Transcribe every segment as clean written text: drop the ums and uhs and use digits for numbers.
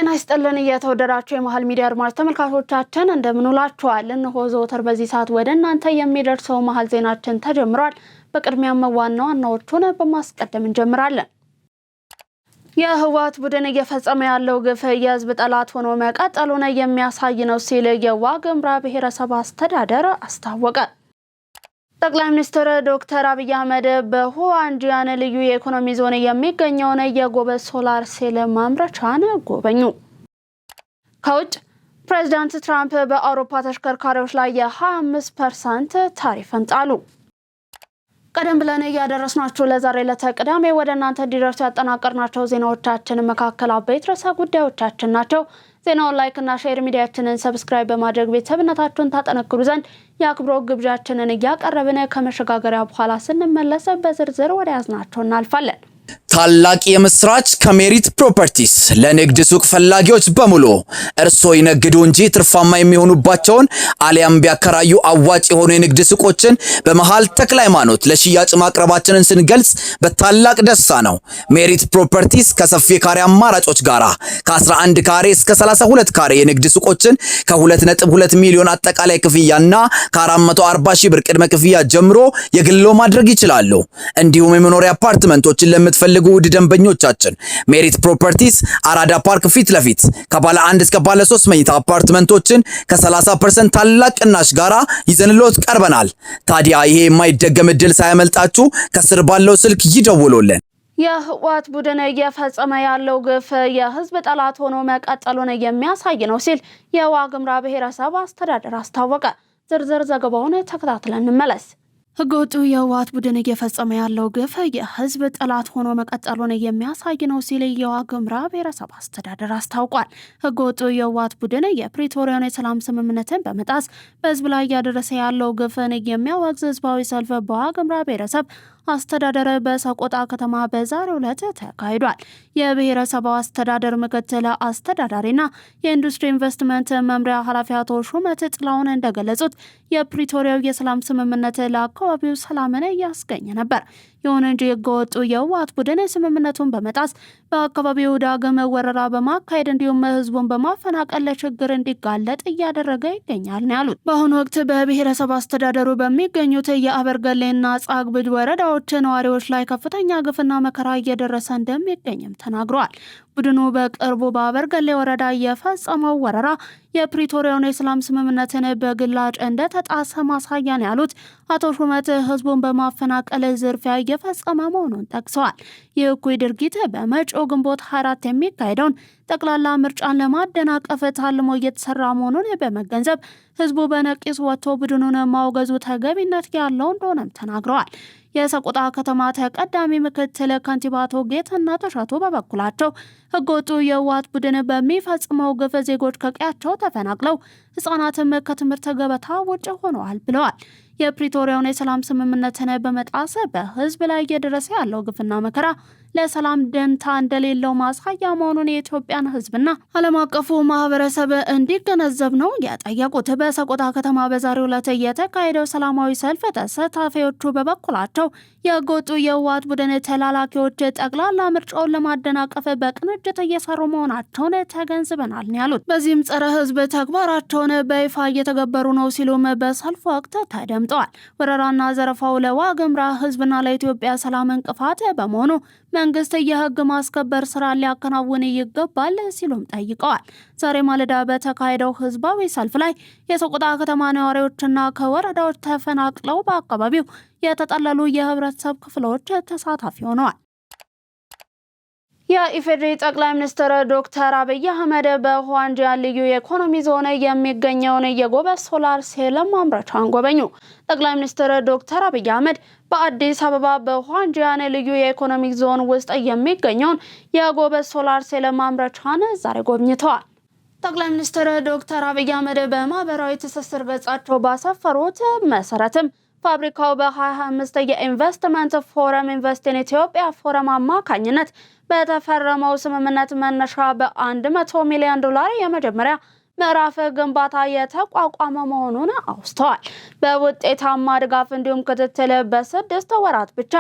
ጤና ይስጥልን የተወደዳችሁ የመሃል ሚዲያ አድማጭ ተመልካቾቻችን እንደምንውላችኋል። እነሆ ዘወትር በዚህ ሰዓት ወደ እናንተ የሚደርሰው መሃል ዜናችን ተጀምሯል። በቅድሚያም ዋና ዋናዎቹን በማስቀደም እንጀምራለን። የህወሓት ቡድን እየፈጸመ ያለው ግፍ የህዝብ ጠላት ሆኖ መቀጠሉን የሚያሳይ ነው ሲል የዋግምራ ብሔረሰብ አስተዳደር አስታወቀ። ጠቅላይ ሚኒስትር ዶክተር አብይ አህመድ በሆዋንጂያን ልዩ የኢኮኖሚ ዞን የሚገኘውን የጎበዝ ሶላር ሴል ማምረቻን ጎበኙ። ከውጭ ፕሬዝዳንት ትራምፕ በአውሮፓ ተሽከርካሪዎች ላይ የ25% ታሪፍን ጣሉ። ቀደም ብለን ያደረስናችሁ ለዛሬ ለተቀዳሚ ወደ እናንተ እንዲደርሱ ያጠናቀርናቸው ዜናዎቻችን መካከል አበይት ርዕሰ ጉዳዮቻችን ናቸው። ዜናውን ላይክ እና ሼር ሚዲያችንን ሰብስክራይብ በማድረግ ቤተሰብነታችሁን ታጠነክሩ ዘንድ የአክብሮት ግብዣችንን እያቀረብን ከመሸጋገሪያ በኋላ ስንመለስ በዝርዝር ወደ ያዝናቸው እናልፋለን። ታላቅ የምስራች ከሜሪት ፕሮፐርቲስ ለንግድ ሱቅ ፈላጊዎች በሙሉ እርሶ ይነግዱ እንጂ ትርፋማ የሚሆኑባቸውን አሊያም ቢያከራዩ አዋጭ የሆኑ የንግድ ሱቆችን በመሃል ተክለ ሃይማኖት ለሽያጭ ማቅረባችንን ስንገልጽ በታላቅ ደስታ ነው። ሜሪት ፕሮፐርቲስ ከሰፊ ካሬ አማራጮች ጋራ ከ11 ካሬ እስከ 32 ካሬ የንግድ ሱቆችን ከ2.2 ሚሊዮን አጠቃላይ ክፍያና ከ440 ሺህ ብር ቅድመ ክፍያ ጀምሮ የግሎ ማድረግ ይችላሉ። እንዲሁም የመኖሪያ አፓርትመንቶችን ለምትፈልጉ ውድ ደንበኞቻችን ሜሪት ፕሮፐርቲስ አራዳ ፓርክ ፊት ለፊት ከባለ 1 እስከ ባለ 3 መኝታ አፓርትመንቶችን ከ30% ታላቅ ቅናሽ ጋራ ይዘንሎት ቀርበናል። ታዲያ ይሄ የማይደገም እድል ሳያመልጣችሁ ከስር ባለው ስልክ ይደውሉልን። የህወሓት ቡድን እየፈጸመ ያለው ግፍ የህዝብ ጠላት ሆኖ መቀጠሉን የሚያሳይ ነው ሲል የዋግምራ ብሔረሰብ አስተዳደር አስታወቀ። ዝርዝር ዘገባውን ተከታትለን እንመለስ። ህገወጡ የህወሓት ቡድን እየፈጸመ ያለው ግፍ የህዝብ ጠላት ሆኖ መቀጠሉን የሚያሳይ ነው ሲል የዋግምራ ብሔረሰብ አስተዳደር አስታውቋል። ህገወጡ የህወሓት ቡድን የፕሪቶሪያን የሰላም ስምምነትን በመጣስ በህዝብ ላይ እያደረሰ ያለው ግፍን የሚያወግዝ ህዝባዊ ሰልፍ በዋግምራ ብሔረሰብ አስተዳደር በሰቆጣ ከተማ በዛሬው ዕለት ተካሂዷል። የብሔረሰቡ አስተዳደር ምክትል አስተዳዳሪና የኢንዱስትሪ ኢንቨስትመንት መምሪያ ኃላፊ አቶ ሹመት ጥላውን እንደገለጹት የፕሪቶሪያው የሰላም ስምምነት ለአካባቢው ሰላምን ያስገኘ ነበር። ይሁን እንጂ ህገወጡ የህወሓት ቡድን ስምምነቱን በመጣስ በአካባቢው ዳግም ወረራ በማካሄድ እንዲሁም ህዝቡን በማፈናቀል ለችግር እንዲጋለጥ እያደረገ ይገኛል ነው ያሉት። በአሁኑ ወቅት በብሔረሰብ አስተዳደሩ በሚገኙት የአበርገሌና ጻግብጅ ወረዳዎች ነዋሪዎች ላይ ከፍተኛ ግፍና መከራ እየደረሰ እንደሚገኝም ተናግረዋል። ቡድኑ በቅርቡ በአበርገሌ ወረዳ የፈጸመው ወረራ የፕሪቶሪያውን የሰላም ስምምነትን በግላጭ እንደተጣሰ ማሳያ ነው ያሉት አቶ ሹመት ህዝቡን በማፈናቀል ዝርፊያ እየፈጸመ መሆኑን ጠቅሰዋል። ይህ እኩይ ድርጊት በመጪው ግንቦት 24 የሚካሄደውን ጠቅላላ ምርጫን ለማደናቀፍ ታልሞ እየተሰራ መሆኑን በመገንዘብ ህዝቡ በነቂስ ወጥቶ ቡድኑን ማውገዙ ተገቢነት ያለው እንደሆነም ተናግረዋል። የሰቆጣ ከተማ ተቀዳሚ ምክትል ከንቲባ አቶ ጌትነት እሸቱ በበኩላቸው ህገወጡ የህወሓት ቡድን በሚፈጽመው ግፍ ዜጎች ከቀያቸው ተፈናቅለው ህጻናትም ከትምህርት ገበታ ውጭ ሆነዋል ብለዋል። የፕሪቶሪያውን የሰላም ስምምነትን በመጣስ በህዝብ ላይ እየደረሰ ያለው ግፍና መከራ ለሰላም ደንታ እንደሌለው ማሳያ መሆኑን የኢትዮጵያን ህዝብና ዓለም አቀፉ ማህበረሰብ እንዲገነዘብ ነው የጠየቁት። በሰቆጣ ከተማ በዛሬው ዕለት የተካሄደው ሰላማዊ ሰልፍ ተሳታፊዎቹ በበኩላቸው የህገወጡ የህወሓት ቡድን ተላላኪዎች ጠቅላላ ምርጫውን ለማደናቀፍ በቅንጅት እየሰሩ መሆናቸውን ተገንዝበናል ያሉት። በዚህም ጸረ ህዝብ ተግባራቸውን በይፋ እየተገበሩ ነው ሲሉም በሰልፉ ወቅት ተደምጠዋል። ወረራና ዘረፋው ለዋግምራ ህዝብና ለኢትዮጵያ ሰላም እንቅፋት በመሆኑ መንግስት የህግ ማስከበር ስራ ሊያከናውን ይገባል ሲሉም ጠይቀዋል። ዛሬ ማለዳ በተካሄደው ህዝባዊ ሰልፍ ላይ የሰቆጣ ከተማ ነዋሪዎችና ከወረዳዎች ተፈናቅለው በአካባቢው የተጠለሉ የህብረተሰብ ክፍሎች ተሳታፊ ሆነዋል። የኢፌዴሪ ጠቅላይ ሚኒስትር ዶክተር አብይ አህመድ በሆዋንጂያን ልዩ የኢኮኖሚ ዞን የሚገኘውን የጎበዝ ሶላር ሴል ማምረቻን ጎበኙ። ጠቅላይ ሚኒስትር ዶክተር አብይ አህመድ በአዲስ አበባ በሆዋንጂያን ልዩ የኢኮኖሚ ዞን ውስጥ የሚገኘውን የጎበዝ ሶላር ሴል ማምረቻን ዛሬ ጎብኝተዋል። ጠቅላይ ሚኒስትር ዶክተር አብይ አህመድ በማህበራዊ ትስስር ገጻቸው ባሰፈሩት መሰረትም ፋብሪካው በ2025 የኢንቨስትመንት ፎረም ኢንቨስት ኢን ኢትዮጵያ ፎረም አማካኝነት በተፈረመው ስምምነት መነሻ በ$100 ሚሊዮን የመጀመሪያ ምዕራፍ ግንባታ የተቋቋመ መሆኑን አውስተዋል። በውጤታማ ድጋፍ እንዲሁም ክትትል በ6 ወራት ብቻ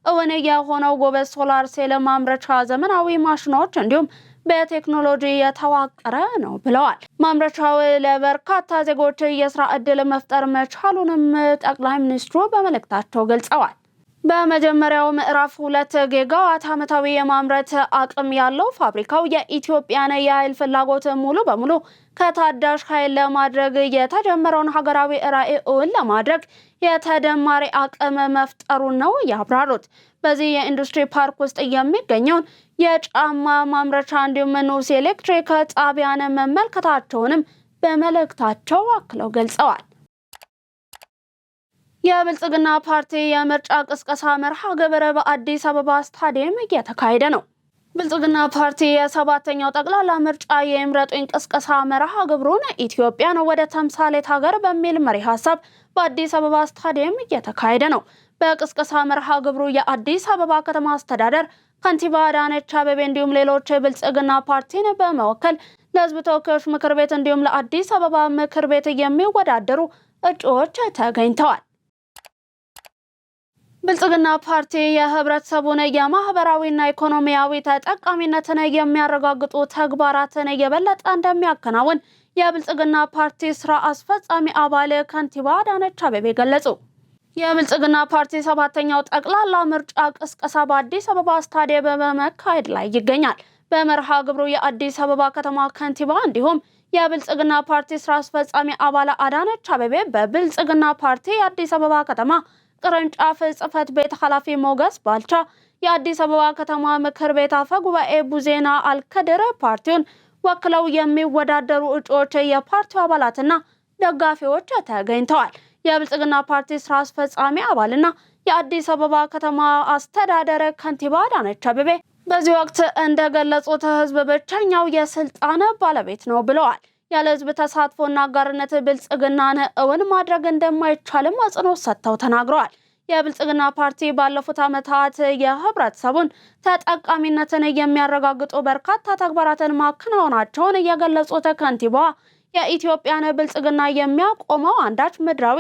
እውን የሆነው ጎበዝ ሶላር ሴል ማምረቻ ዘመናዊ ማሽኖች እንዲሁም በቴክኖሎጂ የተዋቀረ ነው ብለዋል። ማምረቻው ለበርካታ ዜጎች የስራ ዕድል መፍጠር መቻሉንም ጠቅላይ ሚኒስትሩ በመልእክታቸው ገልጸዋል። በመጀመሪያው ምዕራፍ 2 ጊጋዋት ዓመታዊ የማምረት አቅም ያለው ፋብሪካው የኢትዮጵያን የኃይል ፍላጎት ሙሉ በሙሉ ከታዳሽ ኃይል ለማድረግ የተጀመረውን ሀገራዊ ራዕይ እውን ለማድረግ የተደማሪ አቅም መፍጠሩን ነው ያብራሩት። በዚህ የኢንዱስትሪ ፓርክ ውስጥ የሚገኘውን የጫማ ማምረቻ እንዲሁም ንዑስ ኤሌክትሪክ ጣቢያን መመልከታቸውንም በመልእክታቸው አክለው ገልጸዋል። የብልጽግና ፓርቲ የምርጫ ቅስቀሳ መርሃ ግብር በአዲስ አበባ ስታዲየም እየተካሄደ ነው። ብልጽግና ፓርቲ የሰባተኛው ጠቅላላ ምርጫ የምረጡኝ ቅስቀሳ መርሃ ግብሩን ኢትዮጵያን ወደ ተምሳሌት ሀገር በሚል መሪ ሀሳብ በአዲስ አበባ ስታዲየም እየተካሄደ ነው። በቅስቀሳ መርሃ ግብሩ የአዲስ አበባ ከተማ አስተዳደር ከንቲባ አዳነች አቤቤ እንዲሁም ሌሎች ብልጽግና ፓርቲን በመወከል ለሕዝብ ተወካዮች ምክር ቤት እንዲሁም ለአዲስ አበባ ምክር ቤት የሚወዳደሩ እጩዎች ተገኝተዋል። ብልጽግና ፓርቲ የህብረተሰቡን የማህበራዊና ኢኮኖሚያዊ ተጠቃሚነትን የሚያረጋግጡ ተግባራትን የበለጠ እንደሚያከናውን የብልጽግና ፓርቲ ስራ አስፈጻሚ አባል ከንቲባ አዳነች አቤቤ ገለጹ። የብልጽግና ፓርቲ ሰባተኛው ጠቅላላ ምርጫ ቅስቀሳ በአዲስ አበባ ስታዲየም በመካሄድ ላይ ይገኛል። በመርሃ ግብሩ የአዲስ አበባ ከተማ ከንቲባ እንዲሁም የብልጽግና ፓርቲ ስራ አስፈጻሚ አባል አዳነች አቤቤ በብልጽግና ፓርቲ የአዲስ አበባ ከተማ ቅርንጫፍ ጽህፈት ቤት ኃላፊ ሞገስ ባልቻ፣ የአዲስ አበባ ከተማ ምክር ቤት አፈ ጉባኤ ቡዜና አልከድር፣ ፓርቲውን ወክለው የሚወዳደሩ እጩዎች፣ የፓርቲው አባላትና ደጋፊዎች ተገኝተዋል። የብልጽግና ፓርቲ ስራ አስፈጻሚ አባልና የአዲስ አበባ ከተማ አስተዳደር ከንቲባ አዳነች አቤቤ በዚህ ወቅት እንደገለጹት ህዝብ ብቸኛው የስልጣን ባለቤት ነው ብለዋል። ያለ ህዝብ ተሳትፎና አጋርነት ብልጽግናን እውን ማድረግ እንደማይቻልም አጽንኦት ሰጥተው ተናግረዋል። የብልጽግና ፓርቲ ባለፉት ዓመታት የህብረተሰቡን ተጠቃሚነትን የሚያረጋግጡ በርካታ ተግባራትን ማከናወናቸውን የገለጹት ከንቲባዋ የኢትዮጵያን ብልጽግና የሚያቆመው አንዳች ምድራዊ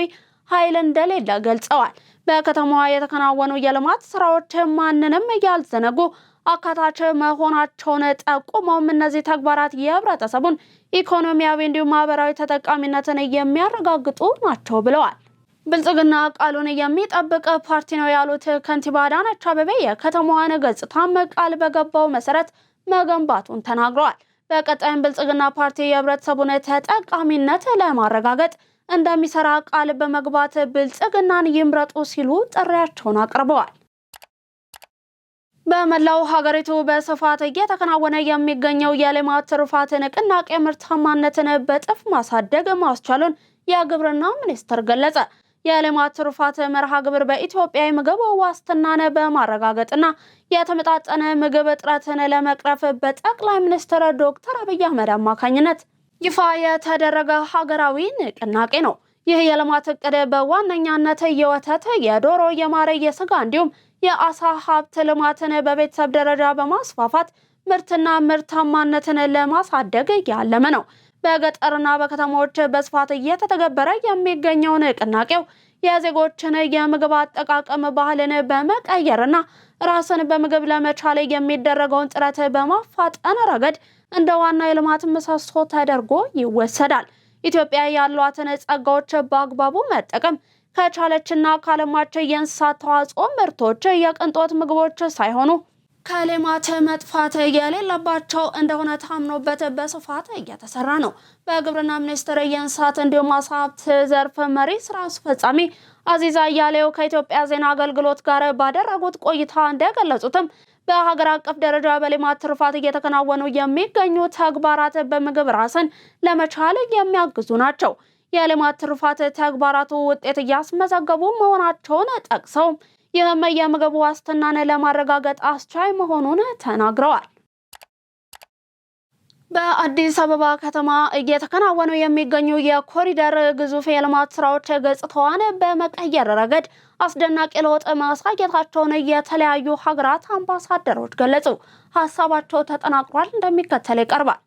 ኃይል እንደሌለ ገልጸዋል። በከተማዋ የተከናወኑ የልማት ስራዎች ማንንም ያልዘነጉ አካታች መሆናቸውን ጠቁመውም እነዚህ ተግባራት የህብረተሰቡን ኢኮኖሚያዊ እንዲሁም ማህበራዊ ተጠቃሚነትን የሚያረጋግጡ ናቸው ብለዋል። ብልጽግና ቃሉን የሚጠብቅ ፓርቲ ነው ያሉት ከንቲባ አዳነች አቤቤ የከተማዋን ገጽታም ቃል በገባው መሰረት መገንባቱን ተናግረዋል። በቀጣይም ብልጽግና ፓርቲ የህብረተሰቡን ተጠቃሚነት ለማረጋገጥ እንደሚሰራ ቃል በመግባት ብልጽግናን ይምረጡ ሲሉ ጥሪያቸውን አቅርበዋል። በመላው ሀገሪቱ በስፋት እየተከናወነ የሚገኘው የልማት ትሩፋት ንቅናቄ ምርታማነትን በጥፍ ማሳደግ ማስቻሉን የግብርና ሚኒስቴር ገለጸ። የልማት ትሩፋት መርሃ ግብር በኢትዮጵያ የምግብ ዋስትናን በማረጋገጥና የተመጣጠነ ምግብ እጥረትን ለመቅረፍ በጠቅላይ ሚኒስትር ዶክተር አብይ አህመድ አማካኝነት ይፋ የተደረገ ሀገራዊ ንቅናቄ ነው። ይህ የልማት እቅድ በዋነኛነት የወተት፣ የዶሮ፣ የማር፣ የስጋ እንዲሁም የአሳ ሀብት ልማትን በቤተሰብ ደረጃ በማስፋፋት ምርትና ምርታማነትን ለማሳደግ ያለመ ነው። በገጠርና በከተሞች በስፋት እየተተገበረ የሚገኘው ንቅናቄው የዜጎችን የምግብ አጠቃቀም ባህልን በመቀየርና ራስን በምግብ ለመቻል የሚደረገውን ጥረት በማፋጠን ረገድ እንደ ዋና የልማት ምሰሶ ተደርጎ ይወሰዳል። ኢትዮጵያ ያሏትን ጸጋዎች በአግባቡ መጠቀም ከቻለችና ካለማች የእንስሳት ተዋጽኦ ምርቶች የቅንጦት ምግቦች ሳይሆኑ ከልማት መጥፋት የሌለባቸው እንደሆነ ታምኖበት በስፋት እየተሰራ ነው። በግብርና ሚኒስቴር የእንስሳት እንዲሁም ዓሳ ሀብት ዘርፍ መሪ ስራ አስፈጻሚ አዚዛ አያሌው ከኢትዮጵያ ዜና አገልግሎት ጋር ባደረጉት ቆይታ እንደገለጹትም በሀገር አቀፍ ደረጃ በልማት ትሩፋት እየተከናወኑ የሚገኙ ተግባራት በምግብ ራስን ለመቻል የሚያግዙ ናቸው። የልማት ትሩፋት ተግባራቱ ውጤት እያስመዘገቡ መሆናቸውን ጠቅሰው ይህም የምግብ ዋስትናን ለማረጋገጥ አስቻይ መሆኑን ተናግረዋል። በአዲስ አበባ ከተማ እየተከናወኑ የሚገኙ የኮሪደር ግዙፍ የልማት ስራዎች ገጽታዋን በመቀየር ረገድ አስደናቂ ለውጥ ማሳየታቸውን የተለያዩ ሀገራት አምባሳደሮች ገለጹ። ሀሳባቸው ተጠናቅሯል፣ እንደሚከተል ይቀርባል።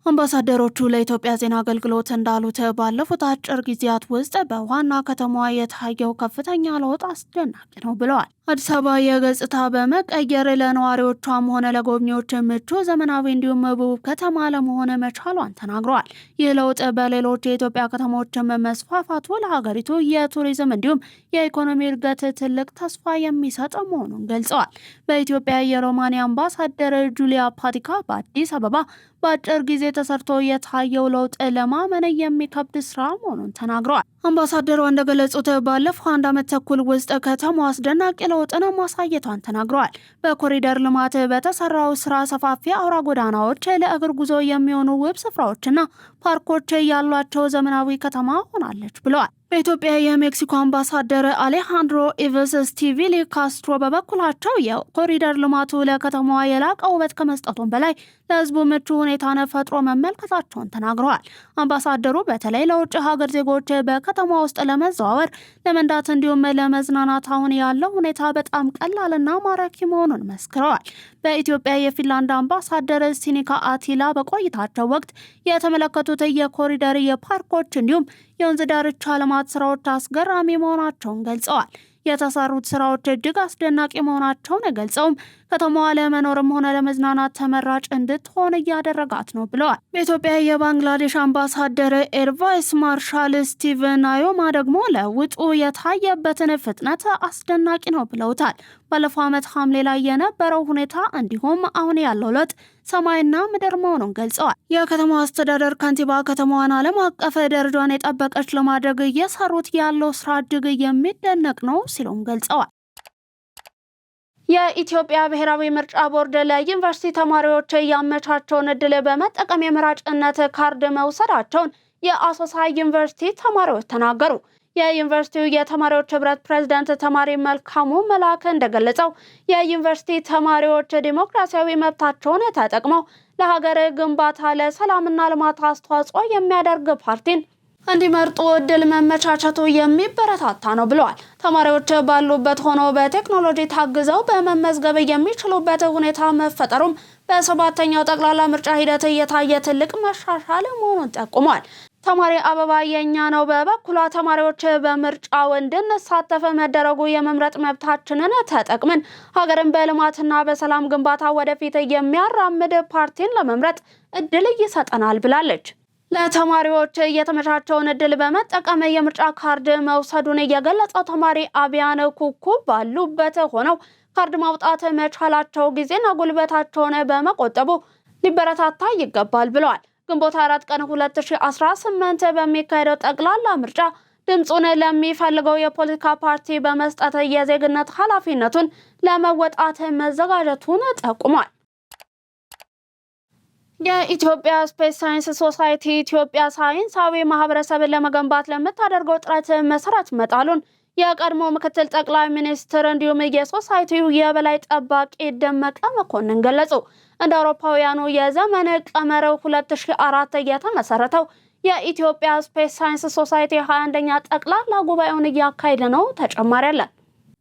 አምባሳደሮቹ ለኢትዮጵያ ዜና አገልግሎት እንዳሉት ባለፉት አጭር ጊዜያት ውስጥ በዋና ከተማዋ የታየው ከፍተኛ ለውጥ አስደናቂ ነው ብለዋል። አዲስ አበባ የገጽታ በመቀየር ለነዋሪዎቿም ሆነ ለጎብኚዎች ምቹ፣ ዘመናዊ እንዲሁም ውብ ከተማ ለመሆን መቻሏን ተናግረዋል። ይህ ለውጥ በሌሎች የኢትዮጵያ ከተሞችም መስፋፋቱ ለሀገሪቱ የቱሪዝም እንዲሁም የኢኮኖሚ እድገት ትልቅ ተስፋ የሚሰጥ መሆኑን ገልጸዋል። በኢትዮጵያ የሮማኒያ አምባሳደር ጁሊያ ፓቲካ በአዲስ አበባ በአጭር ጊዜ ተሰርቶ የታየው ለውጥ ለማመን የሚከብድ ስራ መሆኑን ተናግረዋል። አምባሳደሯ እንደገለጹት ባለፈው 1 ዓመት ተኩል ውስጥ ከተማዋ አስደናቂ ለውጥን ማሳየቷን ተናግረዋል። በኮሪደር ልማት በተሰራው ስራ ሰፋፊ አውራ ጎዳናዎች፣ ለእግር ጉዞ የሚሆኑ ውብ ስፍራዎችና ፓርኮች ያሏቸው ዘመናዊ ከተማ ሆናለች ብለዋል። በኢትዮጵያ የሜክሲኮ አምባሳደር አሌሃንድሮ ኢቨስ ስቲቪሊ ካስትሮ በበኩላቸው የኮሪደር ልማቱ ለከተማዋ የላቀ ውበት ከመስጠቱም በላይ ለሕዝቡ ምቹ ሁኔታን ፈጥሮ መመልከታቸውን ተናግረዋል። አምባሳደሩ በተለይ ለውጭ ሀገር ዜጎች በከተማ ውስጥ ለመዘዋወር፣ ለመንዳት እንዲሁም ለመዝናናት አሁን ያለው ሁኔታ በጣም ቀላልና ማራኪ መሆኑን መስክረዋል። በኢትዮጵያ የፊንላንድ አምባሳደር ሲኒካ አቲላ በቆይታቸው ወቅት የተመለከቱት የኮሪደር የፓርኮች እንዲሁም የወንዝ ዳርቻ ልማት ስራዎች አስገራሚ መሆናቸውን ገልጸዋል። የተሰሩት ስራዎች እጅግ አስደናቂ መሆናቸውን ገልጸውም ከተማዋ ለመኖርም ሆነ ለመዝናናት ተመራጭ እንድትሆን እያደረጋት ነው ብለዋል። በኢትዮጵያ የባንግላዴሽ አምባሳደር ኤርቫይስ ማርሻል ስቲቭን ናዮማ ደግሞ ለውጡ የታየበትን ፍጥነት አስደናቂ ነው ብለውታል። ባለፈው ዓመት ሐምሌ ላይ የነበረው ሁኔታ እንዲሁም አሁን ያለው ለውጥ ሰማይና ምድር መሆኑን ገልጸዋል። የከተማዋ አስተዳደር ከንቲባ ከተማዋን ዓለም አቀፍ ደረጃን የጠበቀች ለማድረግ እየሰሩት ያለው ስራ እጅግ የሚደነቅ ነው ሲሉም ገልጸዋል። የኢትዮጵያ ብሔራዊ ምርጫ ቦርድ ለዩኒቨርሲቲ ተማሪዎች ያመቻቸውን እድል በመጠቀም የመራጭነት ካርድ መውሰዳቸውን የአሶሳ ዩኒቨርሲቲ ተማሪዎች ተናገሩ። የዩኒቨርሲቲው የተማሪዎች ህብረት ፕሬዝዳንት ተማሪ መልካሙ መላክ እንደገለጸው የዩኒቨርሲቲ ተማሪዎች ዲሞክራሲያዊ መብታቸውን ተጠቅመው ለሀገር ግንባታ፣ ለሰላምና ልማት አስተዋጽኦ የሚያደርግ ፓርቲን እንዲመርጡ እድል መመቻቸቱ የሚበረታታ ነው ብለዋል። ተማሪዎች ባሉበት ሆነው በቴክኖሎጂ ታግዘው በመመዝገብ የሚችሉበት ሁኔታ መፈጠሩም በሰባተኛው ጠቅላላ ምርጫ ሂደት የታየ ትልቅ መሻሻል መሆኑን ጠቁሟል። ተማሪ አበባ የኛ ነው በበኩሏ ተማሪዎች በምርጫው እንድንሳተፍ መደረጉ የመምረጥ መብታችንን ተጠቅመን ሀገርን በልማትና በሰላም ግንባታ ወደፊት የሚያራምድ ፓርቲን ለመምረጥ እድል ይሰጠናል ብላለች። ለተማሪዎች የተመቻቸውን እድል በመጠቀም የምርጫ ካርድ መውሰዱን የገለጸው ተማሪ አብያን ኩኩ ባሉበት ሆነው ካርድ ማውጣት መቻላቸው ጊዜና ጉልበታቸውን በመቆጠቡ ሊበረታታ ይገባል ብለዋል። ግንቦት 4 ቀን 2018 በሚካሄደው ጠቅላላ ምርጫ ድምጹን ለሚፈልገው የፖለቲካ ፓርቲ በመስጠት የዜግነት ኃላፊነቱን ለመወጣት መዘጋጀቱን ጠቁሟል። የኢትዮጵያ ስፔስ ሳይንስ ሶሳይቲ ኢትዮጵያ ሳይንሳዊ ማህበረሰብን ለመገንባት ለምታደርገው ጥረት መሰረት መጣሉን የቀድሞ ምክትል ጠቅላይ ሚኒስትር እንዲሁም የሶሳይቲው የበላይ ጠባቂ ደመቀ መኮንን ገለጹ። እንደ አውሮፓውያኑ የዘመን ቀመር 2004 የተመሰረተው የኢትዮጵያ ስፔስ ሳይንስ ሶሳይቲ 21ኛ ጠቅላላ ጉባኤውን እያካሄደ ነው። ተጨማሪ አለ።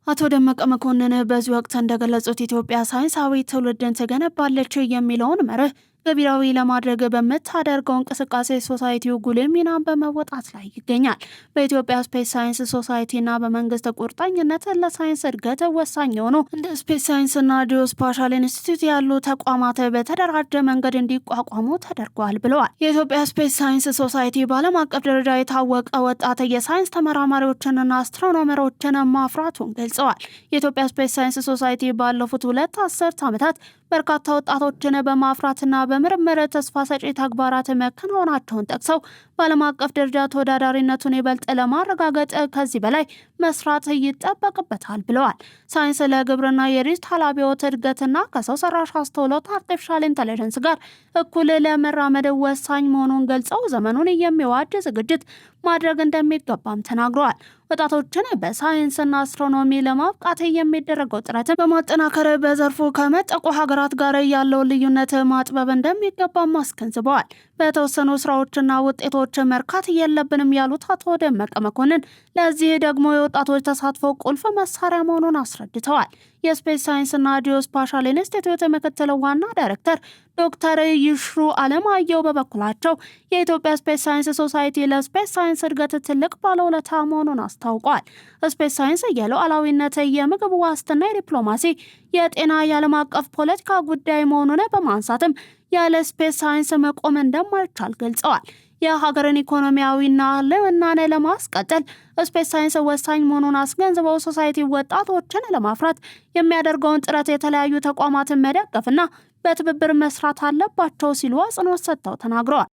አቶ ደመቀ መኮንን በዚህ ወቅት እንደገለጹት ኢትዮጵያ ሳይንሳዊ ትውልድን ትገነባለች የሚለውን መርህ ገቢራዊ ለማድረግ በምታደርገው እንቅስቃሴ ሶሳይቲው ጉልህ ሚና በመወጣት ላይ ይገኛል። በኢትዮጵያ ስፔስ ሳይንስ ሶሳይቲና በመንግስት ቁርጠኝነት ለሳይንስ እድገት ወሳኝ የሆኑ እንደ ስፔስ ሳይንስና ጂኦስፓሻል ኢንስቲትዩት ያሉ ተቋማት በተደራጀ መንገድ እንዲቋቋሙ ተደርጓል ብለዋል። የኢትዮጵያ ስፔስ ሳይንስ ሶሳይቲ በዓለም አቀፍ ደረጃ የታወቀ ወጣት የሳይንስ ተመራማሪዎችንና አስትሮኖመሮችን ማፍራቱን ገልጸዋል። የኢትዮጵያ ስፔስ ሳይንስ ሶሳይቲ ባለፉት 2 አስርት ዓመታት በርካታ ወጣቶችን በማፍራትና በምርምር ተስፋ ሰጪ ተግባራት መከናወናቸውን ጠቅሰው በዓለም አቀፍ ደረጃ ተወዳዳሪነቱን ይበልጥ ለማረጋገጥ ከዚህ በላይ መስራት ይጠበቅበታል ብለዋል። ሳይንስ ለግብርና የዲጂታል አብዮት እድገትና ከሰው ሰራሽ አስተውሎት አርቲፊሻል ኢንተለጀንስ ጋር እኩል ለመራመድ ወሳኝ መሆኑን ገልጸው ዘመኑን የሚዋጅ ዝግጅት ማድረግ እንደሚገባም ተናግረዋል። ወጣቶችን በሳይንስና አስትሮኖሚ ለማብቃት የሚደረገው ጥረት በማጠናከር በዘርፉ ከመጠቁ ሀገራት ጋር ያለውን ልዩነት ማጥበብ እንደሚገባም አስገንዝበዋል። በተወሰኑ ስራዎችና ውጤቶች መርካት የለብንም ያሉት አቶ ደመቀ መኮንን ለዚህ ደግሞ የወጣቶች ተሳትፎ ቁልፍ መሳሪያ መሆኑን አስረድተዋል። የስፔስ ሳይንስና ጂኦስፓሻል ኢንስቲትዩት ምክትል ዋና ዳይሬክተር ዶክተር ይሽሩ አለማየሁ በበኩላቸው የኢትዮጵያ ስፔስ ሳይንስ ሶሳይቲ ለስፔስ ሳይንስ እድገት ትልቅ ባለውለታ መሆኑን አስታውቋል። ስፔስ ሳይንስ የሉዓላዊነት፣ የምግብ ዋስትና፣ የዲፕሎማሲ፣ የጤና፣ የዓለም አቀፍ ፖለቲካ ጉዳይ መሆኑን በማንሳትም ያለ ስፔስ ሳይንስ መቆም እንደማይቻል ገልጸዋል። የሀገርን ኢኮኖሚያዊና ልዕልናን ለማስቀጠል ስፔስ ሳይንስ ወሳኝ መሆኑን አስገንዝበው ሶሳይቲ ወጣቶችን ለማፍራት የሚያደርገውን ጥረት የተለያዩ ተቋማትን መደገፍና በትብብር መስራት አለባቸው ሲሉ አጽንኦት ሰጥተው ተናግረዋል።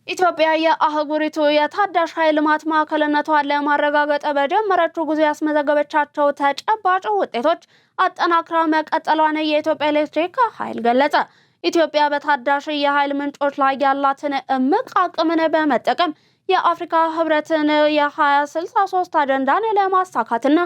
ኢትዮጵያ የአህጉሪቱ የታዳሽ ኃይል ልማት ማዕከልነቷን ለማረጋገጥ በጀመረችው ጉዞ ያስመዘገበቻቸው ተጨባጭ ውጤቶች አጠናክራ መቀጠሏን የኢትዮጵያ ኤሌክትሪክ ኃይል ገለጸ። ኢትዮጵያ በታዳሽ የኃይል ምንጮች ላይ ያላትን እምቅ አቅምን በመጠቀም የአፍሪካ ህብረትን የ2063 አጀንዳን ለማሳካትና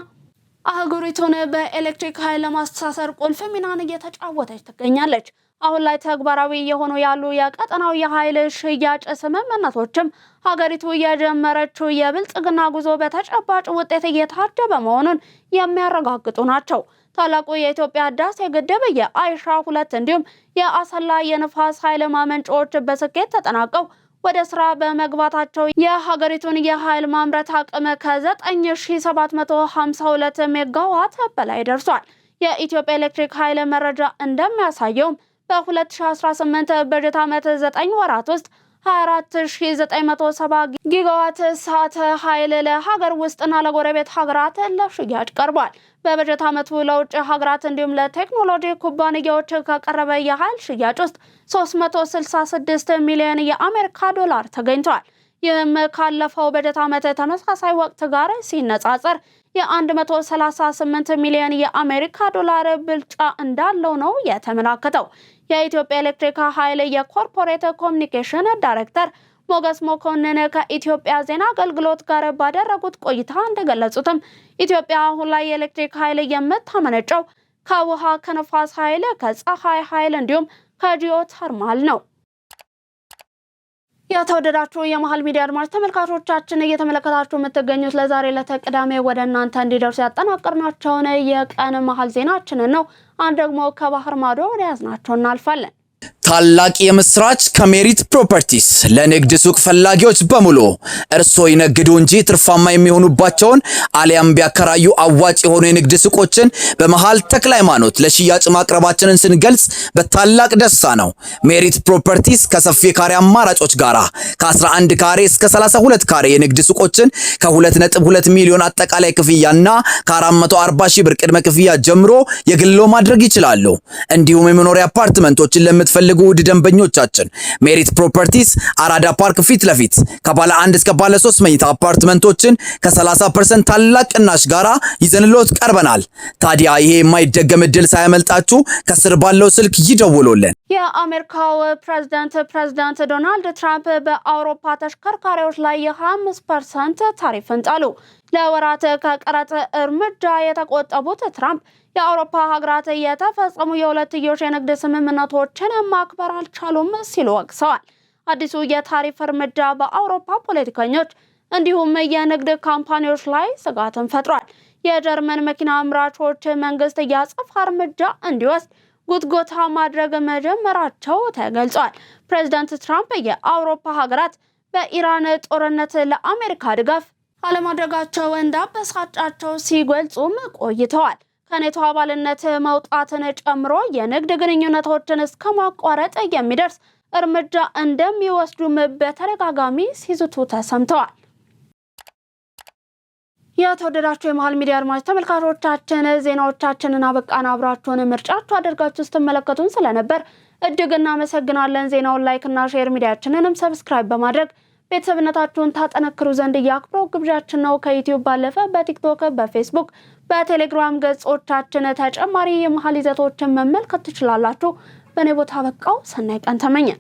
አህጉሪቱን በኤሌክትሪክ ኃይል ለማስተሳሰር ቁልፍ ሚናን እየተጫወተች ትገኛለች። አሁን ላይ ተግባራዊ የሆኑ ያሉ የቀጠናው የኃይል ሽያጭ ስምምነቶችም ሀገሪቱ የጀመረችው የብልጽግና ጉዞ በተጨባጭ ውጤት እየታጀበ መሆኑን የሚያረጋግጡ ናቸው። ታላቁ የኢትዮጵያ ህዳሴ ግድብ፣ የአይሻ 2 እንዲሁም የአሰላ የንፋስ ኃይል ማመንጫዎች በስኬት ተጠናቀው ወደ ስራ በመግባታቸው የሀገሪቱን የኃይል ማምረት አቅም ከ9752 ሜጋዋት በላይ ደርሷል። የኢትዮጵያ ኤሌክትሪክ ኃይል መረጃ እንደሚያሳየው በ2018 በጀት ዓመት 9 ወራት ውስጥ 24970 ጊጋዋት ሰዓት ኃይል ለሀገር ውስጥና ለጎረቤት ሀገራት ለሽያጭ ቀርቧል። በበጀት ዓመቱ ለውጭ ሀገራት እንዲሁም ለቴክኖሎጂ ኩባንያዎች ከቀረበ የኃይል ሽያጭ ውስጥ 366 ሚሊዮን የአሜሪካ ዶላር ተገኝቷል። ይህም ካለፈው በጀት ዓመት ተመሳሳይ ወቅት ጋር ሲነጻጸር የ138 ሚሊዮን የአሜሪካ ዶላር ብልጫ እንዳለው ነው የተመላከተው። የኢትዮጵያ ኤሌክትሪክ ኃይል የኮርፖሬት ኮሚኒኬሽን ዳይሬክተር ሞገስ መኮንን ከኢትዮጵያ ዜና አገልግሎት ጋር ባደረጉት ቆይታ እንደገለጹትም ኢትዮጵያ አሁን ላይ የኤሌክትሪክ ኃይል የምታመነጨው ከውሃ፣ ከነፋስ ኃይል፣ ከፀሐይ ኃይል እንዲሁም ከጂኦተርማል ነው። የተወደዳችሁ የመሃል ሚዲያ አድማጭ ተመልካቾቻችን እየተመለከታችሁ የምትገኙት ለዛሬ ለተቅዳሜ ወደ እናንተ እንዲደርሱ ያጠናቀርናቸውን የቀን መሃል ዜናችንን ነው። አንድ ደግሞ ከባህር ማዶ ወደ ያዝናቸው እናልፋለን። ታላቅ የምስራች ከሜሪት ፕሮፐርቲስ ለንግድ ሱቅ ፈላጊዎች በሙሉ እርስዎ ይነግዱ እንጂ ትርፋማ የሚሆኑባቸውን አሊያም ቢያከራዩ አዋጭ የሆኑ የንግድ ሱቆችን በመሃል ተክለ ሃይማኖት ለሽያጭ ማቅረባችንን ስንገልጽ በታላቅ ደስታ ነው። ሜሪት ፕሮፐርቲስ ከሰፊ ካሬ አማራጮች ጋራ ከ11 ካሬ እስከ 32 ካሬ የንግድ ሱቆችን ከ2.2 ሚሊዮን አጠቃላይ ክፍያና ከ440 ሺህ ብር ቅድመ ክፍያ ጀምሮ የግሎ ማድረግ ይችላሉ። እንዲሁም የመኖሪያ አፓርትመንቶችን ለምትፈልጉ ውድ ደንበኞቻችን ሜሪት ፕሮፐርቲስ አራዳ ፓርክ ፊት ለፊት ከባለ 1 እስከ ባለ 3 መኝታ አፓርትመንቶችን ከ30% ታላቅ ቅናሽ ጋራ ይዘንሎት ቀርበናል። ታዲያ ይሄ የማይደገም እድል ሳያመልጣችሁ ከስር ባለው ስልክ ይደውሉልን። የአሜሪካው ፕሬዝዳንት ዶናልድ ትራምፕ በአውሮፓ ተሽከርካሪዎች ላይ የ25% ታሪፍን ጣሉ። ለወራት ከቀረጥ እርምጃ የተቆጠቡት ትራምፕ የአውሮፓ ሀገራት የተፈጸሙ የሁለትዮሽ የንግድ ስምምነቶችን ማክበር አልቻሉም ሲሉ ወቅሰዋል። አዲሱ የታሪፍ እርምጃ በአውሮፓ ፖለቲከኞች እንዲሁም የንግድ ካምፓኒዎች ላይ ስጋትን ፈጥሯል። የጀርመን መኪና አምራቾች መንግስት የአጸፋ እርምጃ እንዲወስድ ጉትጎታ ማድረግ መጀመራቸው ተገልጿል። ፕሬዝዳንት ትራምፕ የአውሮፓ ሀገራት በኢራን ጦርነት ለአሜሪካ ድጋፍ አለማድረጋቸው እንዳበሳጫቸው ሲገልጹም ቆይተዋል። ከኔቶ አባልነት መውጣትን ጨምሮ የንግድ ግንኙነቶችን እስከ ማቋረጥ የሚደርስ እርምጃ እንደሚወስዱም በተደጋጋሚ ሲዝቱ ተሰምተዋል። የተወደዳችሁ የመሃል ሚዲያ አድማጭ ተመልካቾቻችን ዜናዎቻችንን አበቃን። አብራችሁን ምርጫችሁ አድርጋችሁ ስትመለከቱን ስለነበር እጅግ እናመሰግናለን። ዜናውን ላይክ እና ሼር፣ ሚዲያችንንም ሰብስክራይብ በማድረግ ቤተሰብነታችሁን ታጠነክሩ ዘንድ የአክብሮት ግብዣችን ነው። ከዩቲዩብ ባለፈ በቲክቶክ፣ በፌስቡክ፣ በቴሌግራም ገጾቻችን ተጨማሪ የመሃል ይዘቶችን መመልከት ትችላላችሁ። በኔ ቦታ በቃው። ሰናይ ቀን ተመኘን።